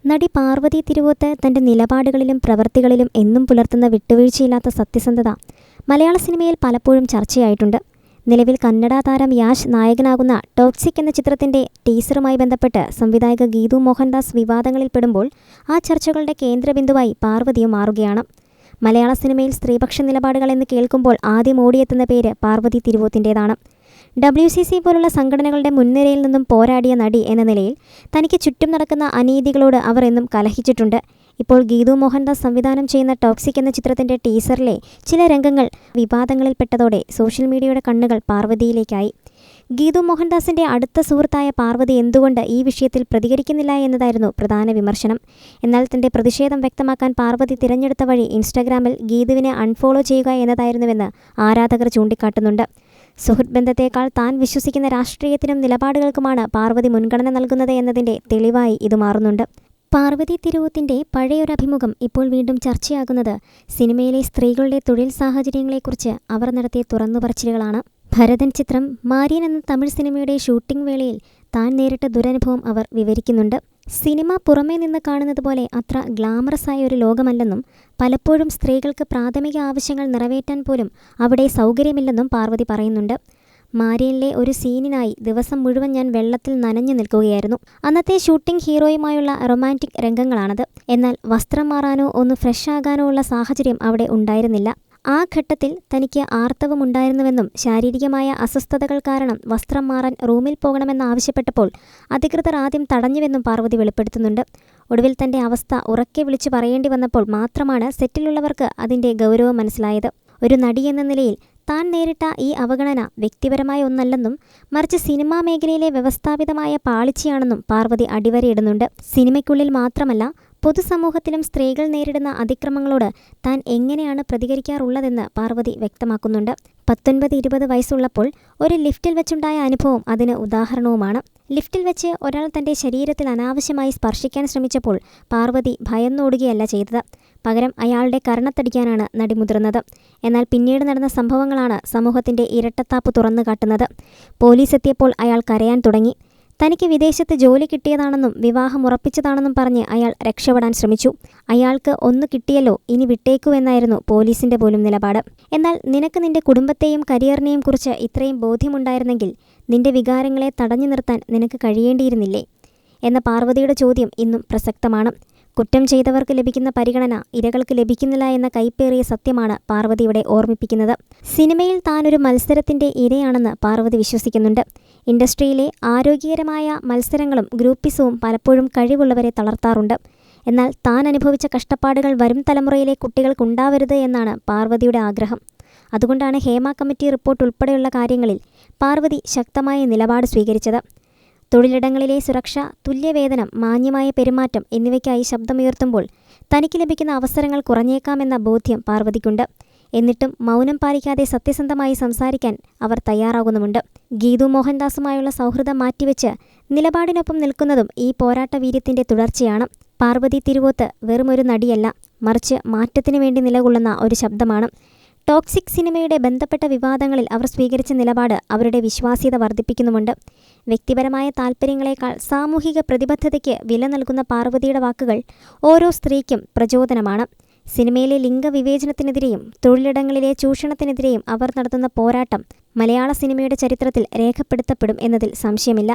നടി പാർവതി തിരുവോത്ത് തന്റെ നിലപാടുകളിലും പ്രവൃത്തികളിലും എന്നും പുലർത്തുന്ന വിട്ടുവീഴ്ചയില്ലാത്ത സത്യസന്ധത മലയാള സിനിമയിൽ പലപ്പോഴും ചർച്ചയായിട്ടുണ്ട്. നിലവിൽ കന്നഡ താരം യാഷ് നായകനാകുന്ന ടോക്സിക് എന്ന ചിത്രത്തിന്റെ ടീസറുമായി ബന്ധപ്പെട്ട് സംവിധായക ഗീതു മോഹൻദാസ് വിവാദങ്ങളിൽപ്പെടുമ്പോൾ ആ ചർച്ചകളുടെ കേന്ദ്രബിന്ദുവായി പാർവതിയും മാറുകയാണ്. മലയാള സിനിമയിൽ സ്ത്രീപക്ഷ നിലപാടുകൾ എന്ന് കേൾക്കുമ്പോൾ ആദ്യം ഓടിയെത്തുന്ന പേര് പാർവതി തിരുവോത്തിൻ്റേതാണ്. WCC പോലുള്ള സംഘടനകളുടെ മുൻനിരയിൽ നിന്നും പോരാടിയ നടി എന്ന നിലയിൽ തനിക്ക് ചുറ്റും നടക്കുന്ന അനീതികളോട് അവർ എന്നും കലഹിച്ചിട്ടുണ്ട്. ഇപ്പോൾ ഗീതു മോഹൻദാസ് സംവിധാനം ചെയ്യുന്ന ടോക്സിക് എന്ന ചിത്രത്തിന്റെ ടീസറിലെ ചില രംഗങ്ങൾ വിവാദങ്ങളിൽപ്പെട്ടതോടെ സോഷ്യൽ മീഡിയയുടെ കണ്ണുകൾ പാർവതിയിലേക്കായി. ഗീതു മോഹൻദാസിന്റെ അടുത്ത സുഹൃത്തായ പാർവതി എന്തുകൊണ്ട് ഈ വിഷയത്തിൽ പ്രതികരിക്കുന്നില്ല എന്നതായിരുന്നു പ്രധാന വിമർശനം. എന്നാൽ തന്റെ പ്രതിഷേധം വ്യക്തമാക്കാൻ പാർവതി തിരഞ്ഞെടുത്ത വഴി ഇൻസ്റ്റഗ്രാമിൽ ഗീതുവിനെ അൺഫോളോ ചെയ്യുക എന്നതായിരുന്നുവെന്ന് ആരാധകർ ചൂണ്ടിക്കാട്ടുന്നുണ്ട്. സുഹൃത്ത് ബന്ധത്തേക്കാൾ താൻ വിശ്വസിക്കുന്ന രാഷ്ട്രീയത്തിനും നിലപാടുകൾക്കുമാണ് പാർവതി മുൻഗണന നൽകുന്നത് എന്നതിന്റെ തെളിവായി ഇത് മാറുന്നുണ്ട്. പാർവതി തിരുവോത്തിന്റെ പഴയൊരു അഭിമുഖം ഇപ്പോൾ വീണ്ടും ചർച്ചയാകുന്നത് സിനിമയിലെ സ്ത്രീകളുടെ തൊഴിൽ സാഹചര്യങ്ങളെക്കുറിച്ച് അവർ നടത്തിയ തുറന്നുപറച്ചിലുകളാണ്. ഭരതൻ ചിത്രം മാര്യൻ എന്ന തമിഴ് സിനിമയുടെ ഷൂട്ടിംഗ് വേളയിൽ താൻ നേരിട്ട ദുരനുഭവം അവർ വിവരിക്കുന്നുണ്ട്. സിനിമ പുറമേ നിന്ന് കാണുന്നത് പോലെ അത്ര ഗ്ലാമറസ് ആയ ഒരു ലോകമല്ലെന്നും പലപ്പോഴും സ്ത്രീകൾക്ക് പ്രാഥമിക ആവശ്യങ്ങൾ നിറവേറ്റാൻ പോലും അവിടെ സൗകര്യമില്ലെന്നും പാർവതി പറയുന്നുണ്ട്. മാര്യനിലെ ഒരു സീനിനായി ദിവസം മുഴുവൻ ഞാൻ വെള്ളത്തിൽ നനഞ്ഞു നിൽക്കുകയായിരുന്നു. അന്നത്തെ ഷൂട്ടിംഗ് ഹീറോയുമായുള്ള റൊമാൻറ്റിക് രംഗങ്ങളാണത്. എന്നാൽ വസ്ത്രം മാറാനോ ഒന്ന് ഫ്രഷ് ആകാനോ ഉള്ള സാഹചര്യം അവിടെ ഉണ്ടായിരുന്നില്ല. ആ ഘട്ടത്തിൽ തനിക്ക് ആർത്തവമുണ്ടായിരുന്നുവെന്നും ശാരീരികമായ അസ്വസ്ഥതകൾ കാരണം വസ്ത്രം മാറാൻ റൂമിൽ പോകണമെന്നാവശ്യപ്പെട്ടപ്പോൾ അധികൃതർ ആദ്യം തടഞ്ഞുവെന്നും പാർവതി വെളിപ്പെടുത്തുന്നുണ്ട്. ഒടുവിൽ തന്റെ അവസ്ഥ ഉറക്കെ വിളിച്ചു പറയേണ്ടി വന്നപ്പോൾ മാത്രമാണ് സെറ്റിലുള്ളവർക്ക് അതിന്റെ ഗൗരവം മനസ്സിലായത്. ഒരു നടി എന്ന നിലയിൽ താൻ നേരിട്ട ഈ അവഗണന വ്യക്തിപരമായ ഒന്നല്ലെന്നും മറിച്ച് സിനിമാ മേഖലയിലെ വ്യവസ്ഥാപിതമായ പാളിച്ചയാണെന്നും പാർവതി അടിവരയിടുന്നുണ്ട്. സിനിമയ്ക്കുള്ളിൽ മാത്രമല്ല പൊതുസമൂഹത്തിലും സ്ത്രീകൾ നേരിടുന്ന അതിക്രമങ്ങളോട് താൻ എങ്ങനെയാണ് പ്രതികരിക്കാറുള്ളതെന്ന് പാർവതി വ്യക്തമാക്കുന്നുണ്ട്. 19-20 വയസ്സുള്ളപ്പോൾ ഒരു ലിഫ്റ്റിൽ വെച്ചുണ്ടായ അനുഭവം അതിന് ഉദാഹരണവുമാണ്. ലിഫ്റ്റിൽ വെച്ച് ഒരാൾ തന്റെ ശരീരത്തിൽ അനാവശ്യമായി സ്പർശിക്കാൻ ശ്രമിച്ചപ്പോൾ പാർവതി ഭയന്നോടുകയല്ല ചെയ്തത്. പകരം അയാളുടെ കരണത്തടിക്കാനാണ് നടി മുതിർന്നത്. എന്നാൽ പിന്നീട് നടന്ന സംഭവങ്ങളാണ് സമൂഹത്തിന്റെ ഇരട്ടത്താപ്പ് തുറന്നു കാട്ടുന്നത്. പോലീസ് എത്തിയപ്പോൾ അയാൾ കരയാൻ തുടങ്ങി. തനിക്ക് വിദേശത്ത് ജോലി കിട്ടിയതാണെന്നും വിവാഹം ഉറപ്പിച്ചതാണെന്നും പറഞ്ഞ് അയാൾ രക്ഷപ്പെടാൻ ശ്രമിച്ചു. അയാൾക്ക് ഒന്ന് കിട്ടിയല്ലോ, ഇനി വിട്ടേക്കൂ എന്നായിരുന്നു പോലീസിന്റെ പോലും നിലപാട്. എന്നാൽ നിനക്ക് നിന്റെ കുടുംബത്തെയും കരിയറിനെയും കുറിച്ച് ഇത്രയും ബോധ്യമുണ്ടായിരുന്നെങ്കിൽ നിന്റെ വികാരങ്ങളെ തടഞ്ഞു നിർത്താൻ നിനക്ക് കഴിയേണ്ടിയിരുന്നില്ലേ എന്ന പാർവതിയുടെ ചോദ്യം ഇന്നും പ്രസക്തമാണ്. കുറ്റം ചെയ്തവർക്ക് ലഭിക്കുന്ന പരിഗണന ഇരകൾക്ക് ലഭിക്കുന്നില്ല എന്ന കൈപ്പേറിയ സത്യമാണ് പാർവതി ഇവിടെ ഓർമ്മിപ്പിക്കുന്നത്. സിനിമയിൽ താനൊരു മത്സരത്തിന്റെ ഇരയാണെന്ന് പാർവതി വിശ്വസിക്കുന്നുണ്ട്. ഇൻഡസ്ട്രിയിലെ ആരോഗ്യകരമായ മത്സരങ്ങളും ഗ്രൂപ്പിസവും പലപ്പോഴും കഴിവുള്ളവരെ തളർത്താറുണ്ട്. എന്നാൽ താൻ അനുഭവിച്ച കഷ്ടപ്പാടുകൾ വരും തലമുറയിലെ കുട്ടികൾക്കുണ്ടാവരുത് എന്നാണ് പാർവതിയുടെ ആഗ്രഹം. അതുകൊണ്ടാണ് ഹേമ കമ്മിറ്റി റിപ്പോർട്ട് ഉൾപ്പെടെയുള്ള കാര്യങ്ങളിൽ പാർവതി ശക്തമായ നിലപാട് സ്വീകരിച്ചത്. തൊഴിലിടങ്ങളിലെ സുരക്ഷ, തുല്യവേതനം, മാന്യമായ പെരുമാറ്റം എന്നിവയ്ക്കായി ശബ്ദമുയർത്തുമ്പോൾ തനിക്ക് ലഭിക്കുന്ന അവസരങ്ങൾ കുറഞ്ഞേക്കാമെന്ന ബോധ്യം പാർവതിക്കുണ്ട്. എന്നിട്ടും മൗനം പാലിക്കാതെ സത്യസന്ധമായി സംസാരിക്കാൻ അവർ തയ്യാറാകുന്നുമുണ്ട്. ഗീതു മോഹൻദാസുമായുള്ള സൗഹൃദം മാറ്റിവെച്ച് നിലപാടിനൊപ്പം നിൽക്കുന്നതും ഈ പോരാട്ട വീര്യത്തിന്റെ തുടർച്ചയാണ്. പാർവതി തിരുവോത്ത് വെറുമൊരു നടിയല്ല, മറിച്ച് മാറ്റത്തിനു വേണ്ടി നിലകൊള്ളുന്ന ഒരു ശബ്ദമാണ്. ടോക്സിക് സിനിമയുടെ ബന്ധപ്പെട്ട വിവാദങ്ങളിൽ അവർ സ്വീകരിച്ച നിലപാട് അവരുടെ വിശ്വാസ്യത വർദ്ധിപ്പിക്കുന്നുമുണ്ട്. വ്യക്തിപരമായ താൽപ്പര്യങ്ങളെക്കാൾ സാമൂഹിക പ്രതിബദ്ധതയ്ക്ക് വില നൽകുന്ന പാർവതിയുടെ വാക്കുകൾ ഓരോ സ്ത്രീക്കും പ്രചോദനമാണ്. സിനിമയിലെ ലിംഗവിവേചനത്തിനെതിരെയും തൊഴിലിടങ്ങളിലെ ചൂഷണത്തിനെതിരെയും അവർ നടത്തുന്ന പോരാട്ടം മലയാള സിനിമയുടെ ചരിത്രത്തിൽ രേഖപ്പെടുത്തപ്പെടും എന്നതിൽ സംശയമില്ല.